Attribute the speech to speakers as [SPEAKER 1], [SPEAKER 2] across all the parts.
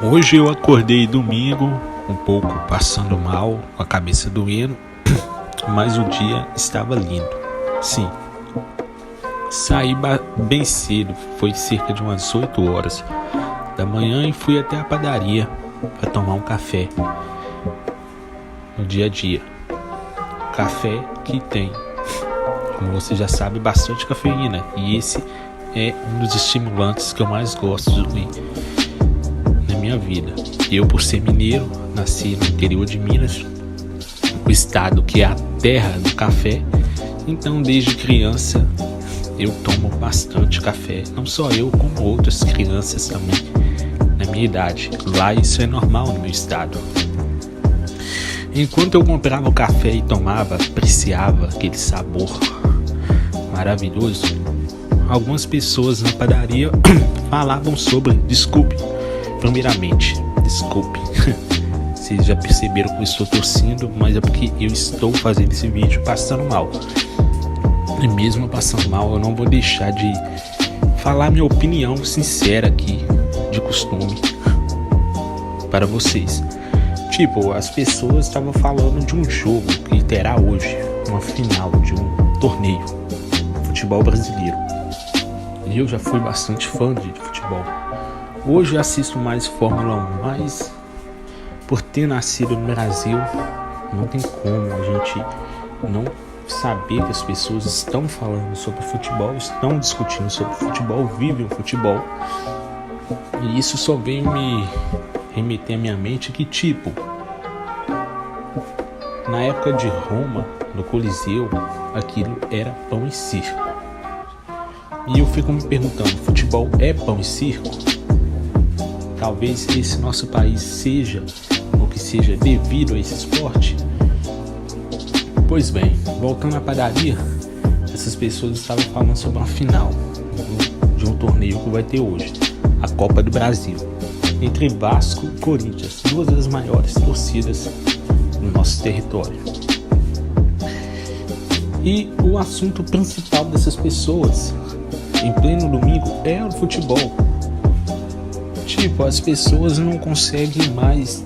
[SPEAKER 1] Hoje eu acordei domingo, um pouco passando mal, com a cabeça doendo, mas o dia estava lindo. Sim, saí bem cedo, foi cerca de umas 8 horas da manhã e fui até a padaria para tomar um café no dia a dia. Café que tem, como você já sabe, bastante cafeína, e esse é um dos estimulantes que eu mais gosto de ouvir na minha vida. Eu, por ser mineiro, nasci no interior de Minas, o estado que é a terra do café, então desde criança eu tomo bastante café, não só eu, como outras crianças também na minha idade. Lá isso é normal no meu estado. Enquanto eu comprava o café e tomava, apreciava aquele sabor maravilhoso, algumas pessoas na padaria falavam sobre, primeiramente, desculpe, vocês já perceberam que eu estou tossindo, mas é porque eu estou fazendo esse vídeo passando mal. E mesmo passando mal, eu não vou deixar de falar minha opinião sincera aqui, de costume, para vocês. Tipo, as pessoas estavam falando de um jogo que terá hoje, uma final de um torneio de futebol brasileiro. E eu já fui bastante fã de futebol. Hoje eu assisto mais Fórmula 1, mas por ter nascido no Brasil, não tem como a gente não saber que as pessoas estão falando sobre futebol, estão discutindo sobre futebol, vivem o futebol. E isso só veio me remeter à minha mente que, tipo, na época de Roma, no Coliseu, aquilo era pão e circo. E eu fico me perguntando, futebol é pão e circo? Talvez esse nosso país seja o que seja devido a esse esporte? Pois bem, voltando à padaria, essas pessoas estavam falando sobre uma final de um torneio que vai ter hoje, a Copa do Brasil, entre Vasco e Corinthians, duas das maiores torcidas no nosso território. E o assunto principal dessas pessoas, em pleno domingo, é o futebol. Tipo, as pessoas não conseguem mais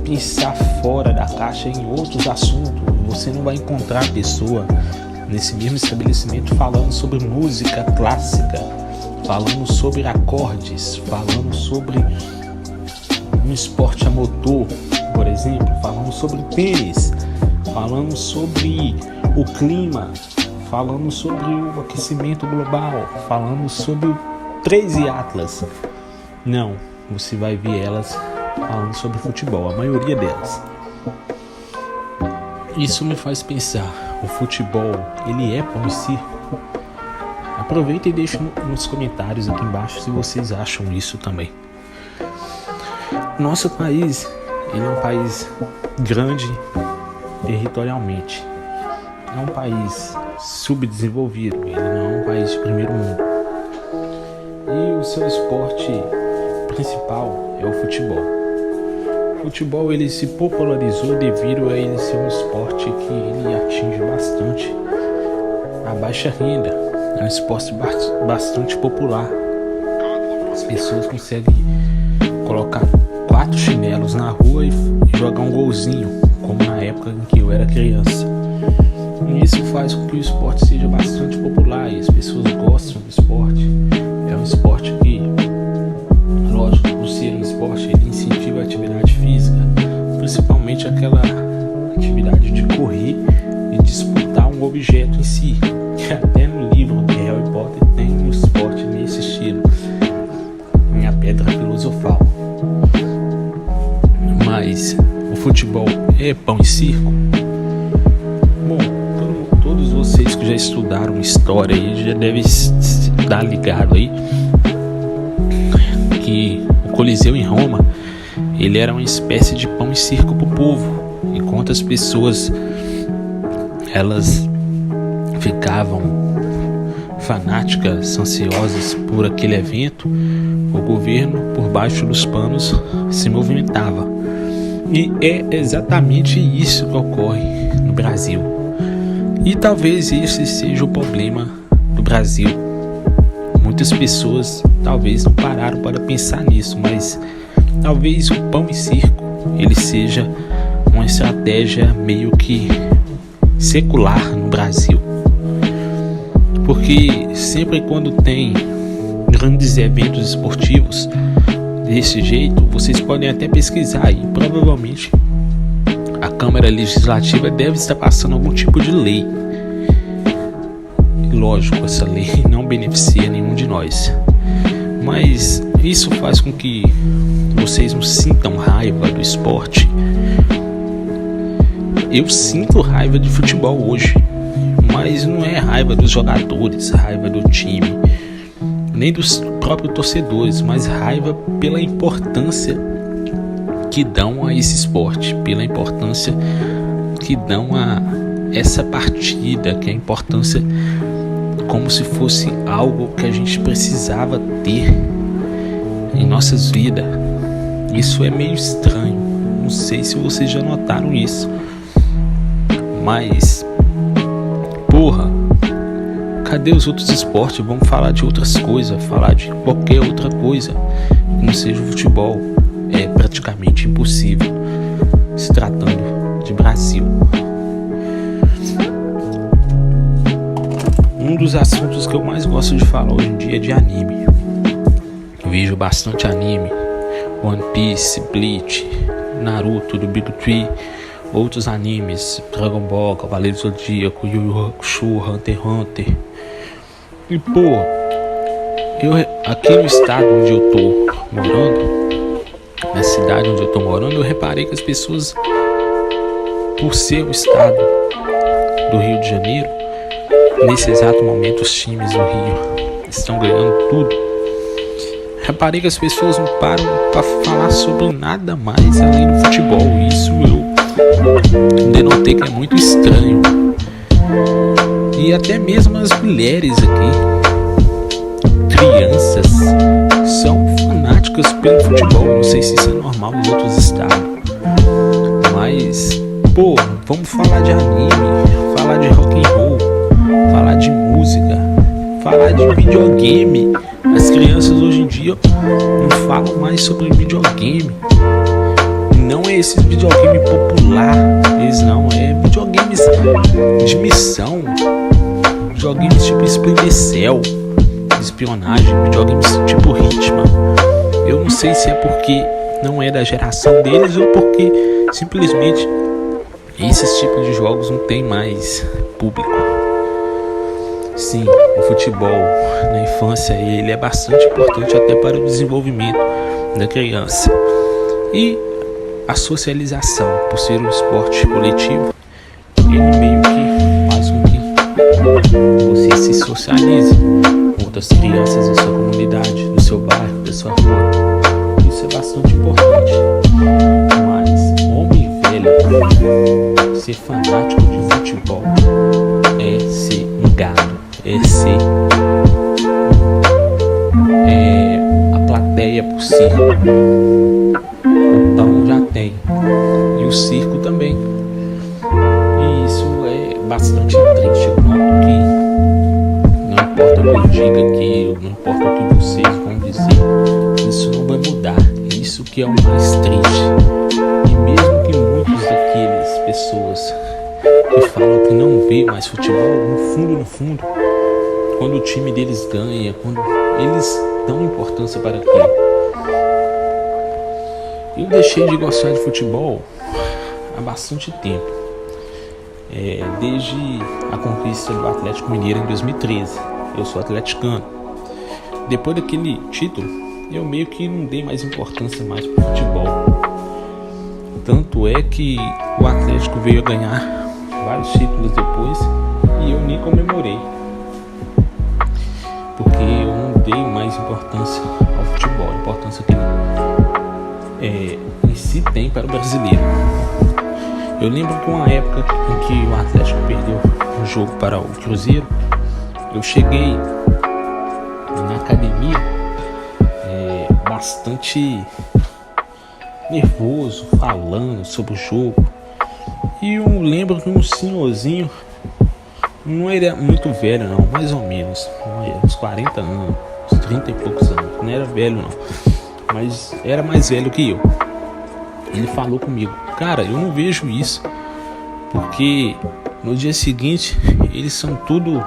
[SPEAKER 1] pensar fora da caixa em outros assuntos. Você não vai encontrar pessoa nesse mesmo estabelecimento falando sobre música clássica, falando sobre acordes, falando sobre um esporte a motor, por exemplo, falando sobre tênis, falando sobre o clima, falando sobre o aquecimento global, falando sobre o 13 Atlas. Não, você vai ver elas falando sobre futebol, a maioria delas. Isso me faz pensar, o futebol, ele é pão e circo? Aproveita e deixa nos comentários aqui embaixo se vocês acham isso também. Nosso país, ele é um país grande territorialmente. É um país subdesenvolvido, ele não é um país de primeiro mundo. E o seu esporte principal é o futebol. O futebol, ele se popularizou devido a ele ser um esporte que ele atinge bastante a baixa renda. É um esporte bastante popular. As pessoas conseguem colocar 4 chinelos na rua e jogar um golzinho, como na época em que eu era criança. E isso faz com que o esporte seja bastante popular e as pessoas gostam do esporte. É um esporte que, lógico, por ser um esporte, ele incentiva a atividade física, principalmente aquela atividade de correr e disputar um objeto em si, que até no livro de Harry Potter tem um esporte nesse estilo, em A Pedra Filosofal. Mas o futebol é pão e circo? Bom, todos vocês que já estudaram história aí já devem estar ligado aí que o Coliseu em Roma, ele era uma espécie de pão e circo para o povo. Enquanto as pessoas elas ficavam fanáticas, ansiosas por aquele evento, o governo, por baixo dos panos, se movimentava. E é exatamente isso que ocorre no Brasil. E talvez esse seja o problema do Brasil. Muitas pessoas talvez não pararam para pensar nisso, mas talvez o pão e circo ele seja uma estratégia meio que secular no Brasil, porque sempre quando tem grandes eventos esportivos desse jeito, vocês podem até pesquisar aí, provavelmente a Câmara Legislativa deve estar passando algum tipo de lei. Lógico, essa lei não beneficia nenhum de nós, mas isso faz com que vocês não sintam raiva do esporte. Eu sinto raiva de futebol hoje, mas não é raiva dos jogadores, raiva do time, nem dos próprios torcedores, mas raiva pela importância que dão a esse esporte, pela importância que dão a essa partida, que é a importância como se fosse algo que a gente precisava ter em nossas vidas. Isso é meio estranho, não sei se vocês já notaram isso, mas porra, cadê os outros esportes? Vamos falar de outras coisas, falar de qualquer outra coisa que não seja o futebol. É praticamente impossível se tratando de Brasil. Um dos assuntos que eu mais gosto de falar hoje em dia é de anime. Eu vejo bastante anime, One Piece, Bleach, Naruto, do Big Tree, outros animes, Dragon Ball, Cavaleiro do Zodíaco, Yu Yu Hakusho, Hunter x Hunter. E pô, aqui no estado onde eu tô morando, na cidade onde eu tô morando, eu reparei que as pessoas, por ser o estado do Rio de Janeiro, nesse exato momento os times do Rio estão ganhando tudo. Reparei que as pessoas não param para falar sobre nada mais além do futebol. Isso eu denotei que é muito estranho. E até mesmo as mulheres aqui, crianças, são fanáticas pelo futebol. Não sei se isso é normal em outros estados, mas pô, vamos falar de anime, falar de rock and roll, falar de música, falar de videogame. As crianças hoje em dia não falam mais sobre videogame. Não é esse videogame popular, eles não, é videogames de missão, videogames tipo Splinter Cell, espionagem, videogames tipo Hitman. Eu não sei se é porque não é da geração deles ou porque simplesmente esses tipos de jogos não tem mais público. Sim, o futebol na infância ele é bastante importante até para o desenvolvimento da criança. E a socialização, por ser um esporte coletivo, ele meio que faz com que você se socialize com outras crianças da sua comunidade, do seu bairro, da sua rua. Isso é bastante importante. Mas homem velho, ser fanático de futebol é ser um gado, é ser a plateia por circo. O pão já tem e o circo também, e isso é bastante triste. Eu noto que não importa o que eu diga aqui, não importa o que vocês vão dizer, isso não vai mudar. Isso que é o mais triste. E mesmo que muitos daqueles pessoas que falam que não vê mais futebol, no fundo, quando o time deles ganha, quando eles dão importância para aquilo. Eu deixei de gostar de futebol há bastante tempo, desde a conquista do Atlético Mineiro em 2013. Eu sou atleticano. Depois daquele título, eu meio que não dei mais importância mais para o futebol. Tanto é que o Atlético veio a ganhar vários títulos depois e eu nem comemorei, porque eu não dei mais importância ao futebol, a importância que ele em si tem para o brasileiro. Eu lembro que uma época em que o Atlético perdeu um jogo para o Cruzeiro, eu cheguei na academia bastante nervoso, falando sobre o jogo. E eu lembro que um senhorzinho, não era muito velho não, mais ou menos, uns 40 anos, uns 30 e poucos anos, não era velho não. mas era mais velho que eu. Ele falou comigo: cara, eu não vejo isso, porque no dia seguinte eles são tudo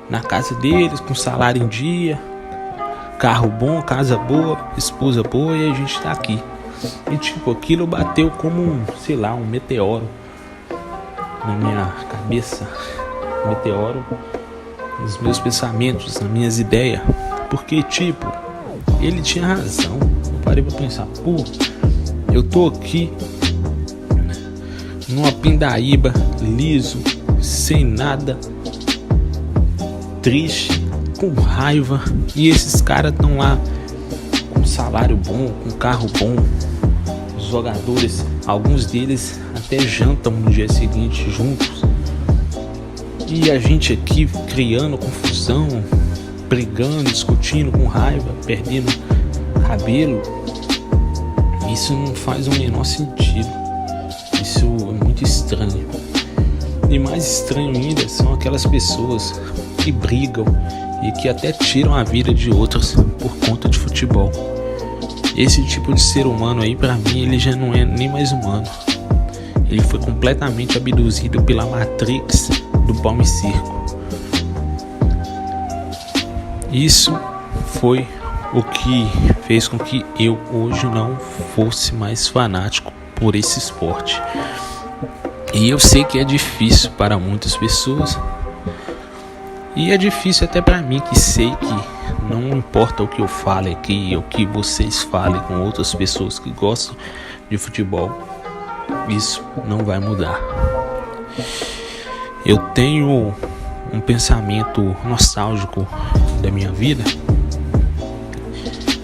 [SPEAKER 1] na casa deles, com salário em dia, carro bom, casa boa, esposa boa, e a gente tá aqui. E tipo, aquilo bateu como um meteoro na minha cabeça, um meteoro nos meus pensamentos, nas minhas ideias, porque tipo, ele tinha razão. Eu parei pra pensar, pô, eu tô aqui numa pindaíba, liso, sem nada, triste, com raiva, e esses caras estão lá com salário bom, com carro bom. Os jogadores, alguns deles até jantam no dia seguinte juntos, e a gente aqui criando confusão, brigando, discutindo com raiva, perdendo cabelo. Isso não faz o menor sentido. Isso é muito estranho. E mais estranho ainda são aquelas pessoas que brigam e que até tiram a vida de outras por conta de futebol. Esse tipo de ser humano aí, pra mim, ele já não é nem mais humano. Ele foi completamente abduzido pela Matrix do Pão e Circo. Isso foi o que fez com que eu hoje não fosse mais fanático por esse esporte. E eu sei que é difícil para muitas pessoas, e é difícil até para mim, que sei que não importa o que eu fale aqui, o que vocês falem com outras pessoas que gostam de futebol, isso não vai mudar. Eu tenho um pensamento nostálgico da minha vida,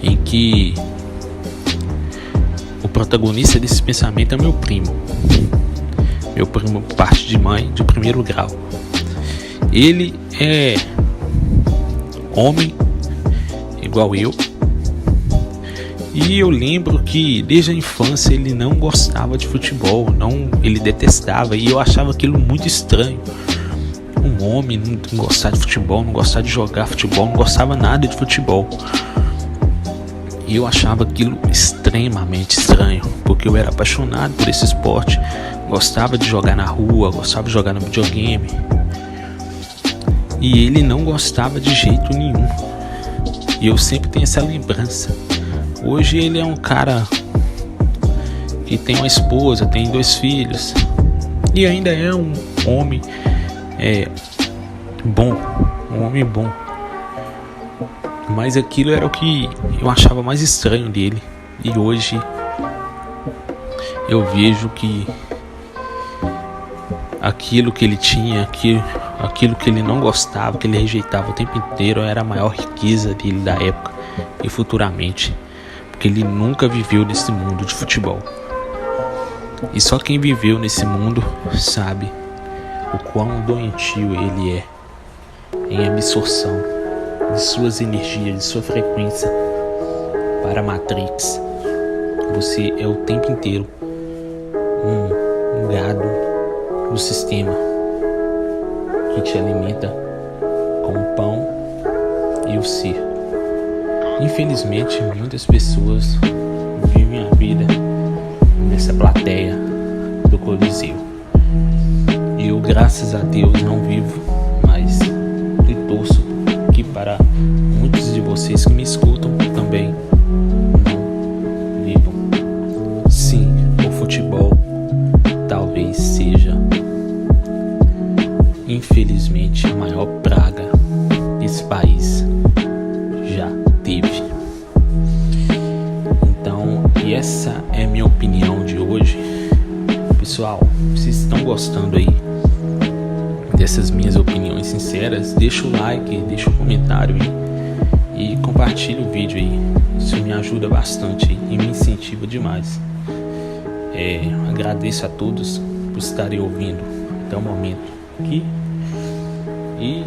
[SPEAKER 1] em que o protagonista desse pensamento é meu primo por parte de mãe, de primeiro grau. Ele é homem igual eu, e eu lembro que desde a infância ele não gostava de futebol, ele detestava, e eu achava aquilo muito estranho. Um homem não gostar de futebol, não gostar de jogar futebol, não gostava nada de futebol. E eu achava aquilo extremamente estranho, porque eu era apaixonado por esse esporte, gostava de jogar na rua, gostava de jogar no videogame, e ele não gostava de jeito nenhum. E eu sempre tenho essa lembrança. Hoje ele é um cara que tem uma esposa, tem 2 filhos, e ainda é um homem bom, um homem bom. Mas aquilo era o que eu achava mais estranho dele. E hoje eu vejo que aquilo que ele tinha, aquilo que ele não gostava, que ele rejeitava o tempo inteiro, era a maior riqueza dele da época e futuramente, porque ele nunca viveu nesse mundo de futebol. E só quem viveu nesse mundo sabe o quão doentio ele é em absorção de suas energias, de sua frequência para a Matrix. Você é o tempo inteiro um gado do sistema que te alimenta com o pão e o circo. Infelizmente, muitas pessoas vivem a vida nessa plateia do Coliseu. E eu, graças a Deus, não vivo mais, e torço que para muitos de vocês que me escutam também não vivam. Sim, o futebol talvez seja, infelizmente, a maior praga que esse país já teve. Então, e essa é a minha opinião de hoje. Pessoal, vocês estão gostando aí dessas minhas opiniões sinceras? Deixa o like, deixa o comentário aí, e compartilha o vídeo aí. Isso me ajuda bastante e me incentiva demais. Agradeço a todos por estarem ouvindo até o momento aqui. E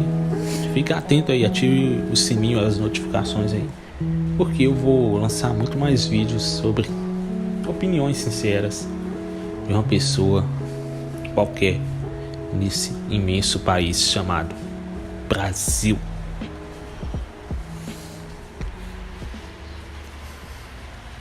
[SPEAKER 1] fica atento aí, ative o sininho, as notificações aí, porque eu vou lançar muito mais vídeos sobre opiniões sinceras de uma pessoa qualquer nesse imenso país chamado Brasil.